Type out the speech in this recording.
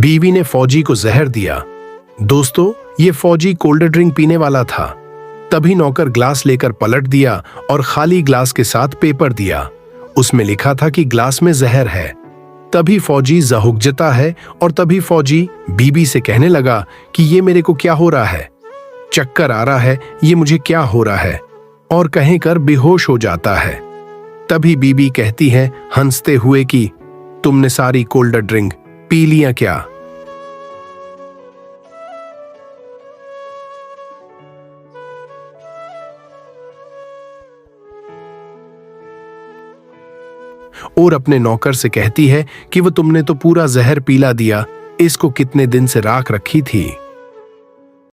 बीवी ने फौजी को जहर दिया। दोस्तों, ये फौजी कोल्ड ड्रिंक पीने वाला था। तभी नौकर ग्लास लेकर पलट दिया और खाली ग्लास के साथ पेपर दिया। उसमें लिखा था कि ग्लास में जहर है। तभी फौजी जहुकजता है और तभी फौजी बीबी से कहने लगा कि ये मेरे को क्या हो रहा है, चक्कर आ रहा है, ये मुझे क्या हो रहा है, और कहीं कर बेहोश हो जाता है। तभी बीबी कहती है हंसते हुए कि तुमने सारी कोल्ड ड्रिंक पी लिया क्या? और अपने नौकर से कहती है कि वो तुमने तो पूरा जहर पीला दिया, इसको कितने दिन से राख रखी थी।